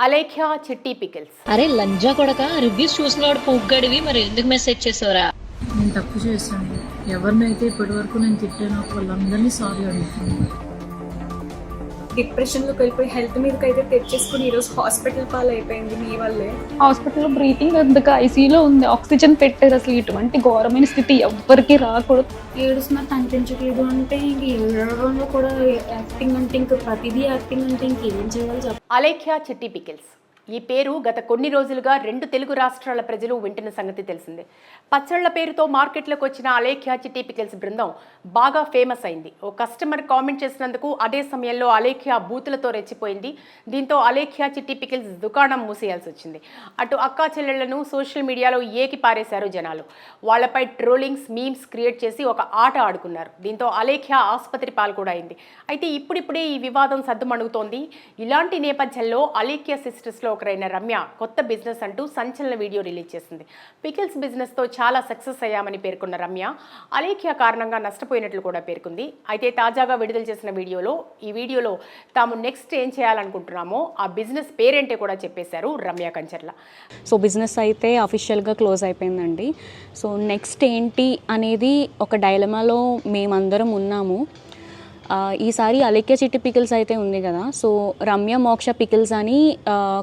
అలేఖ్య చిట్టి పికిల్స్. అరే లంజా కొడక, రివ్యూస్ చూసినవాడు పొగ్గడివి, మరి ఎందుకు మెసేజ్ చేసావురా? నేను తప్పు చేశాను. ఎవరినైతే ఇప్పటి వరకు నేను తిట్టానో వాళ్ళందరినీ సారీ అడుగుతున్నాను. డిప్రెషన్లోకి వెళ్ళిపోయి హెల్త్ మీదకి అయితే తెచ్చేసుకుని ఈరోజు హాస్పిటల్ పాలు అయిపోయింది మీ వల్లే. హాస్పిటల్లో బ్రీతింగ్ అందుకు ఐసీయూలో ఉంది, ఆక్సిజన్ పెట్టారు. అసలు ఇటువంటి ఘోరమైన స్థితి ఎవ్వరికి రాకూడదు. ఏడుస్తున్నా కనిపించట్లేదు అంటే ఇంక ఏడవడంలో కూడా యాక్టింగ్ అంటే ఇంక ప్రతిదీ యాక్టింగ్ అంటే ఇంకేం చేయాలి చెప్ప. అలేఖ్య చిట్టి పికిల్స్. ఈ పేరు గత కొన్ని రోజులుగా 2 తెలుగు రాష్ట్రాల ప్రజలు వింటున్న సంగతి తెలిసిందే. పచ్చళ్ల పేరుతో మార్కెట్లోకి వచ్చిన అలేఖ్య చిట్టి పికిల్స్ బృందం బాగా ఫేమస్ అయింది. ఓ కస్టమర్ కామెంట్ చేసినందుకు అదే సమయంలో అలేఖ్య బూతులతో రెచ్చిపోయింది. దీంతో అలేఖ్య చిట్టి పికిల్స్ దుకాణం మూసేయాల్సి వచ్చింది. అటు అక్కా చెల్లెళ్లను సోషల్ మీడియాలో ఏకి పారేశారు జనాలు. వాళ్లపై ట్రోలింగ్స్, మీమ్స్ క్రియేట్ చేసి ఒక ఆట ఆడుకున్నారు. దీంతో అలేఖ్య ఆసుపత్రి పాలు కూడా అయింది. అయితే ఇప్పుడిప్పుడే ఈ వివాదం సద్దుమణుగుతోంది. ఇలాంటి నేపథ్యంలో అలేఖ్య సిస్టర్స్లో ఒకరైన రమ్య కొత్త బిజినెస్ అంటూ సంచలన వీడియో రిలీజ్ చేసింది. పికిల్స్ బిజినెస్తో చాలా సక్సెస్ అయ్యామని పేర్కొన్న రమ్య అలేఖ్య కారణంగా నష్టపోయినట్లు కూడా పేర్కొంది. అయితే తాజాగా విడుదల చేసిన ఈ వీడియోలో తాము నెక్స్ట్ ఏం చేయాలనుకుంటున్నామో ఆ బిజినెస్ పేరేంటే కూడా చెప్పేశారు రమ్య కంచర్ల. సో బిజినెస్ అయితే అఫీషియల్గా క్లోజ్ అయిపోయిందండి. సో నెక్స్ట్ ఏంటి అనేది ఒక డైలమాలో మేమందరం ఉన్నాము. ఈసారి అలేఖ్య చిట్టి పికిల్స్ అయితే ఉంది కదా, సో రమ్య మోక్ష పికిల్స్ అని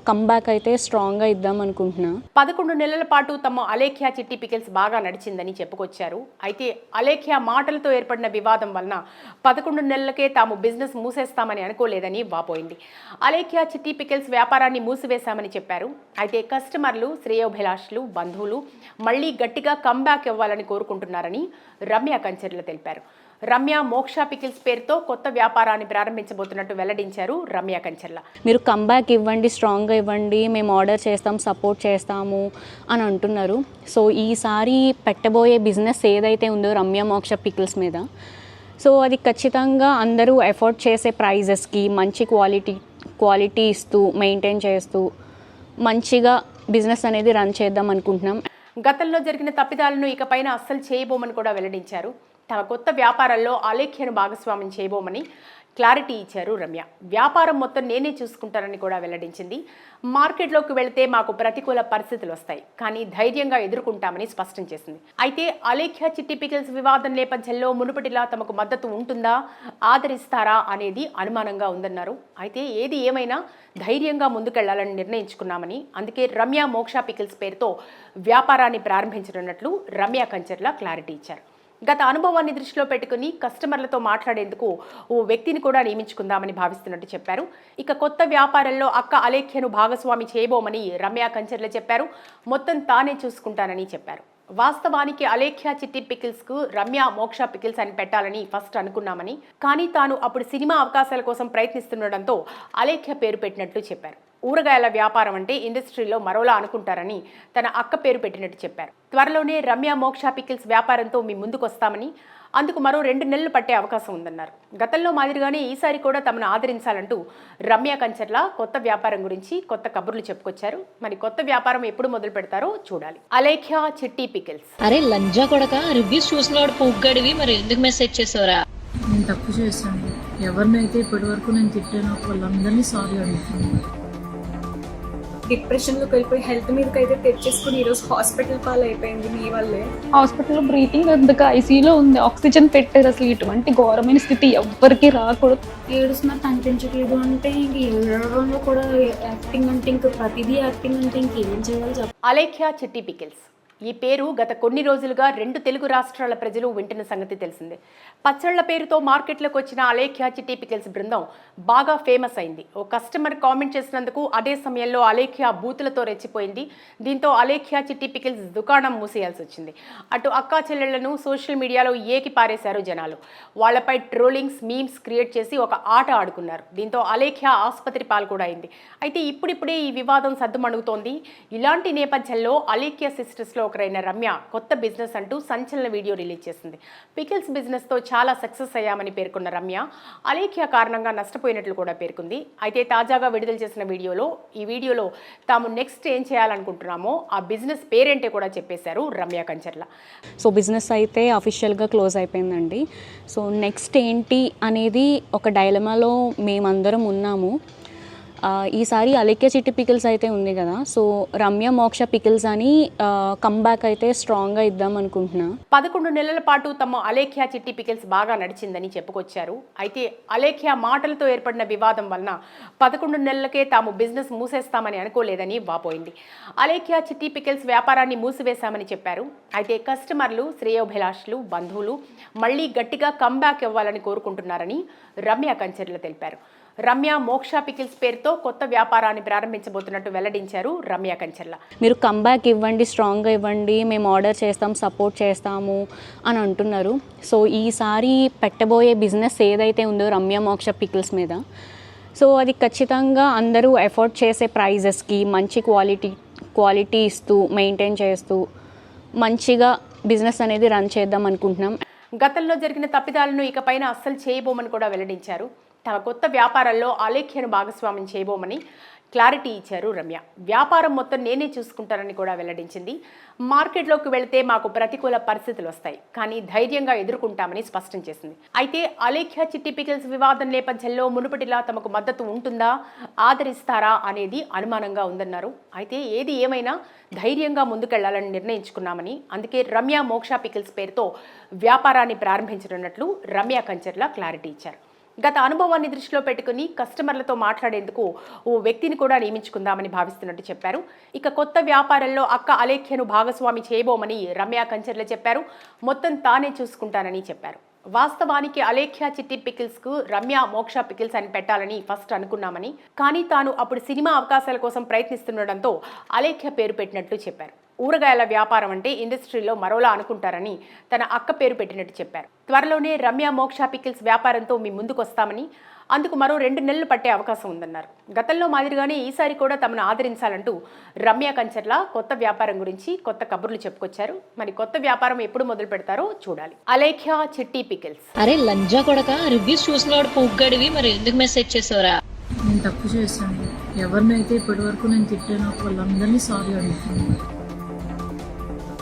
కంబ్యాక్ అయితే స్ట్రాంగ్గా ఇద్దాం అనుకుంటున్నా. 11 నెలల పాటు తమ అలేఖ్య చిట్టి పికిల్స్ బాగా నడిచిందని చెప్పుకొచ్చారు. అయితే అలేఖ్య మాటలతో ఏర్పడిన వివాదం వలన 11 నెలలకే తాము బిజినెస్ మూసేస్తామని అనుకోలేదని వాపోయింది. అలేఖ్య చిట్టి పికిల్స్ వ్యాపారాన్ని మూసివేశామని చెప్పారు. అయితే కస్టమర్లు, శ్రేయోభిలాషులు, బంధువులు మళ్లీ గట్టిగా కంబ్యాక్ ఇవ్వాలని కోరుకుంటున్నారని రమ్య కంచర్ల తెలిపారు. రమ్య మోక్ష పికిల్స్ పేరుతో కొత్త వ్యాపారాన్ని ప్రారంభించబోతున్నట్టు వెల్లడించారు రమ్య కంచర్ల. మీరు కంబ్యాక్ ఇవ్వండి, స్ట్రాంగ్గా ఇవ్వండి, మేము ఆర్డర్ చేస్తాం, సపోర్ట్ చేస్తాము అని అంటున్నారు. సో ఈసారి పెట్టబోయే బిజినెస్ ఏదైతే ఉందో రమ్య మోక్ష పికిల్స్ మీద, సో అది ఖచ్చితంగా అందరూ ఎఫోర్డ్ చేసే ప్రైజెస్కి మంచి క్వాలిటీ ఇస్తూ మెయింటైన్ చేస్తూ మంచిగా బిజినెస్ అనేది రన్ చేద్దాం అనుకుంటున్నాం. గతంలో జరిగిన తప్పిదాలను ఇకపైన అస్సలు చేయబోమని కూడా వెల్లడించారు. తమ కొత్త వ్యాపారంలో అలేఖ్యను భాగస్వామ్యం చేయబోమని క్లారిటీ ఇచ్చారు రమ్య. వ్యాపారం మొత్తం నేనే చూసుకుంటానని కూడా వెల్లడించింది. మార్కెట్లోకి వెళితే మాకు ప్రతికూల పరిస్థితులు వస్తాయి, కానీ ధైర్యంగా ఎదుర్కొంటామని స్పష్టం చేసింది. అయితే అలేఖ్య చిట్టి పికిల్స్ వివాదం నేపథ్యంలో మునుపటిలా తమకు మద్దతు ఉంటుందా, ఆదరిస్తారా అనేది అనుమానంగా ఉందన్నారు. అయితే ఏది ఏమైనా ధైర్యంగా ముందుకెళ్లాలని నిర్ణయించుకున్నామని, అందుకే రమ్య మోక్ష పికిల్స్ పేరుతో వ్యాపారాన్ని ప్రారంభించనున్నట్లు రమ్య కంచర్ల క్లారిటీ ఇచ్చారు. గత అనుభవాన్ని దృష్టిలో పెట్టుకుని కస్టమర్లతో మాట్లాడేందుకు ఓ వ్యక్తిని కూడా నియమించుకుందామని భావిస్తున్నట్టు చెప్పారు. ఇక కొత్త వ్యాపారంలో అక్క అలేఖ్యను భాగస్వామి చేయబోమని రమ్య కంచర్ల చెప్పారు. మొత్తం తానే చూసుకుంటానని చెప్పారు. వాస్తవానికి అలేఖ్య చిట్టి పికిల్స్కు రమ్య మోక్ష పికిల్స్ అని పెట్టాలని ఫస్ట్ అనుకున్నామని, కానీ తాను అప్పుడు సినిమా అవకాశాల కోసం ప్రయత్నిస్తుండడంతో అలేఖ్య పేరు పెట్టినట్లు చెప్పారు. ఊరగాయల వ్యాపారం అంటే ఇండస్ట్రీలో మరోలా అనుకుంటారని తన అక్క పేరు పెట్టినట్టు చెప్పారు. త్వరలోనే రమ్య మోక్ష పికిల్స్ వ్యాపారంతో మీ ముందుకు వస్తామని, అందుకు మరో 2 నెలలు పట్టే అవకాశం ఉందన్నారు. గతంలో మాదిరిగానే ఈసారి కూడా తమను ఆదరించాలంటూ రమ్య కంచర్ల కొత్త వ్యాపారం గురించి కొత్త కబుర్లు చెప్పుకొచ్చారు. మరి కొత్త వ్యాపారం ఎప్పుడు మొదలు పెడతారో చూడాలి. అలేఖ్య చిట్టి పికిల్స్. అరే లంజా కొడక, రివ్యూస్ చూసినవాడు పొగ్గడివి, మరి ఎందుకు మెసేజ్ చేసావురా? నేను తప్పు చేశాను. ఎవరినైతే ఇప్పటి వరకు నేను తిట్టానో వాళ్ళందరినీ సారీ అడుగుతున్నాను. డిప్రెషన్లోకి వెళ్ళిపోయి హెల్త్ మీదకి అయితే తెచ్చేసుకుని ఈరోజు హాస్పిటల్ పాలు అయిపోయింది మీ వల్లే. హాస్పిటల్లో బ్రీతింగ్ అందుకు ఐసీయూలో ఉంది, ఆక్సిజన్ పెట్టారు. అసలు ఇటువంటి ఘోరమైన స్థితి ఎవ్వరికి రాకూడదు. ఏడుస్తున్నా కనిపించట్లేదు అంటే ఇంక ఏడవడంలో కూడా యాక్టింగ్ అంటే ఇంక ప్రతిదీ యాక్టింగ్ అంటే ఇంకేం చేయాలి చెప్ప. అలేఖ్య చిట్టి పికిల్స్. ఈ పేరు గత కొన్ని రోజులుగా 2 తెలుగు రాష్ట్రాల ప్రజలు వింటున్న సంగతి తెలిసిందే. పచ్చళ్ల పేరుతో మార్కెట్లోకి వచ్చిన అలేఖ్య చిట్టి పికిల్స్ బృందం బాగా ఫేమస్ అయింది. ఓ కస్టమర్ కామెంట్ చేసినందుకు అదే సమయంలో అలేఖ్య బూతులతో రెచ్చిపోయింది. దీంతో అలేఖ్య చిట్టి పికిల్స్ దుకాణం మూసేయాల్సి వచ్చింది. అటు అక్కా చెల్లెళ్లను సోషల్ మీడియాలో ఏకి పారేశారు జనాలు. వాళ్లపై ట్రోలింగ్స్, మీమ్స్ క్రియేట్ చేసి ఒక ఆట ఆడుకున్నారు. దీంతో అలేఖ్య ఆసుపత్రి పాలు కూడా అయింది. అయితే ఇప్పుడిప్పుడే ఈ వివాదం సద్దుమణుగుతోంది. ఇలాంటి నేపథ్యంలో అలేఖ్య సిస్టర్స్లో ఒకరైన రమ్య కొత్త బిజినెస్ అంటూ సంచలన వీడియో రిలీజ్ చేసింది. పికిల్స్ బిజినెస్తో చాలా సక్సెస్ అయ్యామని పేర్కొన్న రమ్య అలేఖ్య కారణంగా నష్టపోయినట్లు కూడా పేర్కొంది. అయితే తాజాగా విడుదల చేసిన ఈ వీడియోలో తాము నెక్స్ట్ ఏం చేయాలనుకుంటున్నామో ఆ బిజినెస్ పేరేంటే కూడా చెప్పేశారు రమ్య కంచర్ల. సో బిజినెస్ అయితే అఫీషియల్గా క్లోజ్ అయిపోయిందండి. సో నెక్స్ట్ ఏంటి అనేది ఒక డైలమాలో మేమందరం ఉన్నాము. ఈసారి అలేఖ్య చిట్టి పికిల్స్ అయితే ఉంది కదా, సో రమ్య మోక్ష పికిల్స్ అని కమ్బ్యాక్ అయితే స్ట్రాంగ్గా ఇద్దాం అనుకుంటున్నా. 11 నెలల పాటు తమ అలేఖ్య చిట్టి పికిల్స్ బాగా నడిచిందని చెప్పుకొచ్చారు. అయితే అలేఖ్య మాటలతో ఏర్పడిన వివాదం వలన 11 నెలలకే తాము బిజినెస్ మూసేస్తామని అనుకోలేదని వాపోయింది. అలేఖ్య చిట్టి పికిల్స్ వ్యాపారాన్ని మూసివేశామని చెప్పారు. అయితే కస్టమర్లు, శ్రేయోభిలాషులు, బంధువులు మళ్లీ గట్టిగా కమ్బ్యాక్ ఇవ్వాలని కోరుకుంటున్నారని రమ్య కంచెర్ల తెలిపారు. రమ్య మోక్ష పికిల్స్ పేరుతో కొత్త వ్యాపారాన్ని ప్రారంభించబోతున్నట్టు వెల్లడించారు రమ్య కంచెర్ల. మీరు కమ్బ్యాక్ ఇవ్వండి, స్ట్రాంగ్గా ఇవ్వండి, మేము ఆర్డర్ చేస్తాం, సపోర్ట్ చేస్తాము అని అంటున్నారు. సో ఈసారి పెట్టబోయే బిజినెస్ ఏదైతే ఉందో రమ్య మోక్ష పికిల్స్ మీద, సో అది ఖచ్చితంగా అందరూ ఎఫోర్డ్ చేసే ప్రైజెస్కి మంచి క్వాలిటీ ఇస్తూ మెయింటైన్ చేస్తూ మంచిగా బిజినెస్ అనేది రన్ చేద్దాం అనుకుంటున్నాం. గతంలో జరిగిన తప్పిదాలను ఇకపైన అస్సలు చేయబోమని కూడా వెల్లడించారు. తమ కొత్త వ్యాపారంలో అలేఖ్యను భాగస్వామ్యం చేయబోమని క్లారిటీ ఇచ్చారు రమ్య. వ్యాపారం మొత్తం నేనే చూసుకుంటానని కూడా వెల్లడించింది. మార్కెట్లోకి వెళితే మాకు ప్రతికూల పరిస్థితులు వస్తాయి, కానీ ధైర్యంగా ఎదుర్కొంటామని స్పష్టం చేసింది. అయితే అలేఖ్య చిట్టి పికిల్స్ వివాదం నేపథ్యంలో మునుపటిలా తమకు మద్దతు ఉంటుందా, ఆదరిస్తారా అనేది అనుమానంగా ఉందన్నారు. అయితే ఏది ఏమైనా ధైర్యంగా ముందుకెళ్లాలని నిర్ణయించుకున్నామని, అందుకే రమ్య మోక్ష పికిల్స్ పేరుతో వ్యాపారాన్ని ప్రారంభించనున్నట్లు రమ్య కంచెర్ల క్లారిటీ ఇచ్చారు. గత అనుభవాన్ని దృష్టిలో పెట్టుకుని కస్టమర్లతో మాట్లాడేందుకు ఓ వ్యక్తిని కూడా నియమించుకుందామని భావిస్తున్నట్టు చెప్పారు. ఇక కొత్త వ్యాపారంలో అక్క అలేఖ్యను భాగస్వామి చేయబోమని రమ్య కంచెర్ల చెప్పారు. మొత్తం తానే చూసుకుంటానని చెప్పారు. వాస్తవానికి అలేఖ్య చిట్టి పికిల్స్కు రమ్య మోక్ష పికిల్స్ అని పెట్టాలని ఫస్ట్ అనుకున్నామని, కానీ తాను అప్పుడు సినిమా అవకాశాల కోసం ప్రయత్నిస్తుండడంతో అలేఖ్య పేరు పెట్టినట్లు చెప్పారు. ఊరగాయల వ్యాపారం అంటే ఇండస్ట్రీలో మరోలా అనుకుంటారని తన అక్క పేరు పెట్టినట్టు చెప్పారు. త్వరలోనే రమ్య మోక్ష పికిల్స్ వ్యాపారంతో మీ ముందుకు వస్తామని, అందుకు మరో 2 నెలలు పట్టే అవకాశం ఉందన్నారు. గతంలో మాదిరిగానే ఈసారి కూడా తమను ఆదరించాలంటూ రమ్య కంచెర్ల కొత్త వ్యాపారం గురించి కొత్త కబుర్లు చెప్పుకొచ్చారు. మరి కొత్త వ్యాపారం ఎప్పుడు మొదలు పెడతారో చూడాలి. అలేఖ్య చిట్టి పికిల్స్. అరే లంజా కొడక, రివ్యూస్ చూసినవాడు పొగ్గడివి, మరి ఎందుకు మెసేజ్ చేసావురా? నేను తప్పు చేశాను. ఎవరినైతే ఇప్పటి వరకు నేను తిట్టానో వాళ్ళందరినీ సారీ అడుగుతున్నాను.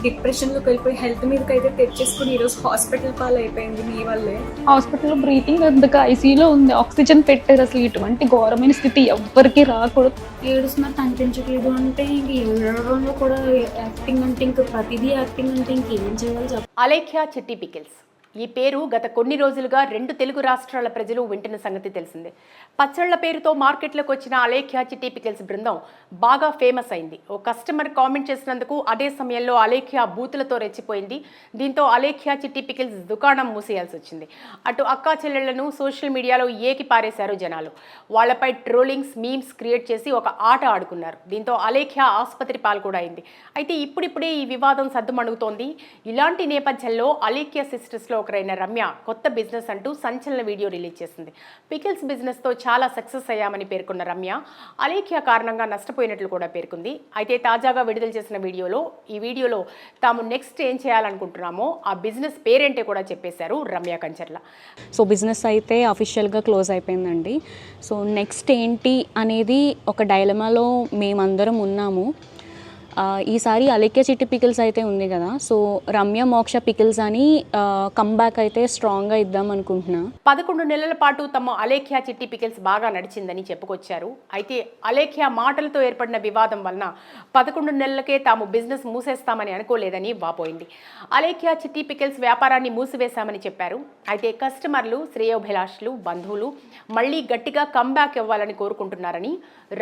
డిప్రెషన్లోకి వెళ్ళిపోయి హెల్త్ మీదకి అయితే తెచ్చేసుకుని ఈరోజు హాస్పిటల్ పాలైపోయింది మీ వల్లే. హాస్పిటల్లో బ్రీతింగ్ అందుకు ఐసీయూలో ఉంది, ఆక్సిజన్ పెట్టారు. అసలు ఇటువంటి ఘోరమైన స్థితి ఎవ్వరికి రాకూడదు. ఏడుస్తున్నా కనిపించట్లేదు అంటే ఇంక ఏడవడంలో కూడా యాక్టింగ్ అంటే ఇంక ప్రతిదీ యాక్టింగ్ అంటే ఇంకేం చేయాలి చెప్ప. అలేఖ్య చిట్టి పికిల్స్ ఈ పేరు గత కొన్ని రోజులుగా 2 తెలుగు రాష్ట్రాల ప్రజలు వింటున్న సంగతి తెలిసిందే. పచ్చళ్ల పేరుతో మార్కెట్లోకి వచ్చిన అలేఖ్య చిట్టి పికిల్స్ బృందం బాగా ఫేమస్ అయింది. ఓ కస్టమర్ కామెంట్ చేసినందుకు అదే సమయంలో అలేఖ్య బూతులతో రెచ్చిపోయింది. దీంతో అలేఖ్య చిట్టి పికిల్స్ దుకాణం మూసేయాల్సి వచ్చింది. అటు అక్కా చెల్లెళ్లను సోషల్ మీడియాలో ఏకి పారేశారు జనాలు. వాళ్లపై ట్రోలింగ్స్, మీమ్స్ క్రియేట్ చేసి ఒక ఆట ఆడుకున్నారు. దీంతో అలేఖ్య ఆసుపత్రి పాలు కూడా అయింది. అయితే ఇప్పుడిప్పుడే ఈ వివాదం సద్దుమణుగుతోంది. ఇలాంటి నేపథ్యంలో అలేఖ్య సిస్టర్స్లో ఒకరైన రమ్య కొత్త బిజినెస్ అంటూ సంచలన వీడియో రిలీజ్ చేసింది. పికిల్స్ బిజినెస్తో చాలా సక్సెస్ అయ్యామని పేర్కొన్న రమ్య అలేఖ్య కారణంగా నష్టపోయినట్లు కూడా పేర్కొంది. అయితే తాజాగా విడుదల చేసిన ఈ వీడియోలో తాము నెక్స్ట్ ఏం చేయాలనుకుంటున్నామో ఆ బిజినెస్ పేరేంటే కూడా చెప్పేశారు రమ్య కంచెర్ల. సో బిజినెస్ అయితే అఫీషియల్గా క్లోజ్ అయిపోయిందండి. సో నెక్స్ట్ ఏంటి అనేది ఒక డైలమాలో మేమందరం ఉన్నాము. ఈసారి అలేఖ్య చిట్టి పికిల్స్ అయితే ఉంది కదా, సో రమ్య మోక్ష పికిల్స్ అని కమ్బ్యాక్ అయితే స్ట్రాంగ్గా ఇద్దాం అనుకుంటున్నా. 11 నెలల పాటు తమ అలేఖ్య చిట్టి పికిల్స్ బాగా నడిచిందని చెప్పుకొచ్చారు. అయితే అలేఖ్య మాటలతో ఏర్పడిన వివాదం వలన 11 నెలలకే తాము బిజినెస్ మూసేస్తామని అనుకోలేదని వాపోయింది. అలేఖ్య చిట్టి పికిల్స్ వ్యాపారాన్ని మూసివేశామని చెప్పారు. అయితే కస్టమర్లు, శ్రేయోభిలాషులు, బంధువులు మళ్లీ గట్టిగా కమ్బ్యాక్ ఇవ్వాలని కోరుకుంటున్నారని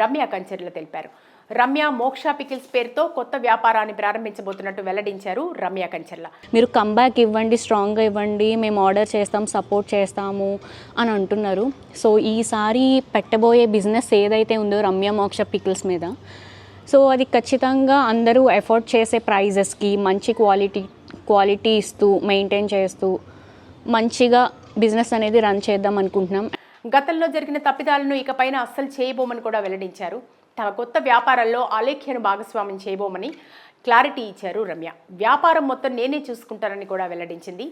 రమ్య కంచెర్ల తెలిపారు. రమ్య మోక్ష పికిల్స్ పేరుతో కొత్త వ్యాపారాన్ని ప్రారంభించబోతున్నట్టు వెల్లడించారు రమ్య కంచెర్ల. మీరు కమ్బ్యాక్ ఇవ్వండి, స్ట్రాంగ్గా ఇవ్వండి, మేము ఆర్డర్ చేస్తాం, సపోర్ట్ చేస్తాము అని అంటున్నారు. సో ఈసారి పెట్టబోయే బిజినెస్ ఏదైతే ఉందో రమ్య మోక్ష పికిల్స్ మీద, సో అది ఖచ్చితంగా అందరూ ఎఫోర్డ్ చేసే ప్రైజెస్కి మంచి క్వాలిటీ ఇస్తూ మెయింటైన్ చేస్తూ మంచిగా బిజినెస్ అనేది రన్ చేద్దాం అనుకుంటున్నాం. గతంలో జరిగిన తప్పిదాలను ఇకపైన అస్సలు చేయబోమని కూడా వెల్లడించారు. తమ కొత్త వ్యాపారంలో అలేఖ్యను భాగస్వామ్యం చేయబోమని క్లారిటీ ఇచ్చారు రమ్య. వ్యాపారం మొత్తం నేనే చూసుకుంటానని కూడా వెల్లడించింది.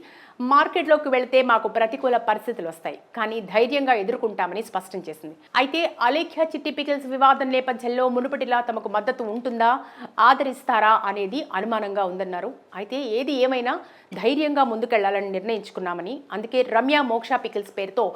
మార్కెట్లోకి వెళితే మాకు ప్రతికూల పరిస్థితులు వస్తాయి, కానీ ధైర్యంగా ఎదుర్కొంటామని స్పష్టం చేసింది. అయితే అలేఖ్య చిట్టి పికిల్స్ వివాదం నేపథ్యంలో మునుపటిలా తమకు మద్దతు ఉంటుందా, ఆదరిస్తారా అనేది అనుమానంగా ఉందన్నారు. అయితే ఏది ఏమైనా ధైర్యంగా ముందుకెళ్లాలని నిర్ణయించుకున్నామని, అందుకే రమ్య మోక్ష పికిల్స్ పేరుతో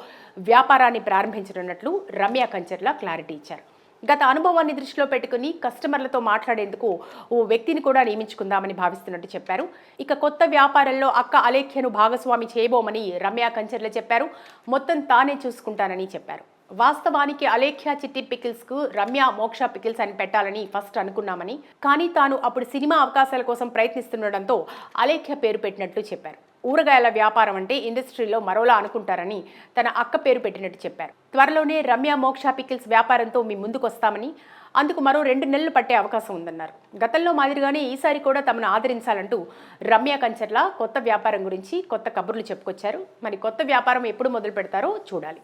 వ్యాపారాన్ని ప్రారంభించనున్నట్లు రమ్య కంచెర్ల క్లారిటీ ఇచ్చారు. గత అనుభవాన్ని దృష్టిలో పెట్టుకుని కస్టమర్లతో మాట్లాడేందుకు ఓ వ్యక్తిని కూడా నియమించుకుందామని భావిస్తున్నట్టు చెప్పారు. ఇక కొత్త వ్యాపారంలో అక్క అలేఖ్యను భాగస్వామి చేయబోమని రమ్య కంచర్ల చెప్పారు. మొత్తం తానే చూసుకుంటానని చెప్పారు. వాస్తవానికి అలేఖ్య చిట్టి పికిల్స్కు రమ్య మోక్ష పికిల్స్ అని పెట్టాలని ఫస్ట్ అనుకున్నామని, కానీ తాను అప్పుడు సినిమా అవకాశాల కోసం ప్రయత్నిస్తుండడంతో అలేఖ్య పేరు పెట్టినట్లు చెప్పారు. ఊరగాయల వ్యాపారం అంటే ఇండస్ట్రీలో మరోలా అనుకుంటారని తన అక్క పేరు పెట్టినట్టు చెప్పారు. త్వరలోనే రమ్య మోక్ష పికిల్స్ వ్యాపారంతో మీ ముందుకు వస్తామని, అందుకు మరో 2 నెలలు పట్టే అవకాశం ఉందన్నారు. గతంలో మాదిరిగానే ఈసారి కూడా తమను ఆదరించాలంటూ రమ్య కంచర్ల కొత్త వ్యాపారం గురించి కొత్త కబుర్లు చెప్పుకొచ్చారు. మరి కొత్త వ్యాపారం ఎప్పుడు మొదలు పెడతారో చూడాలి.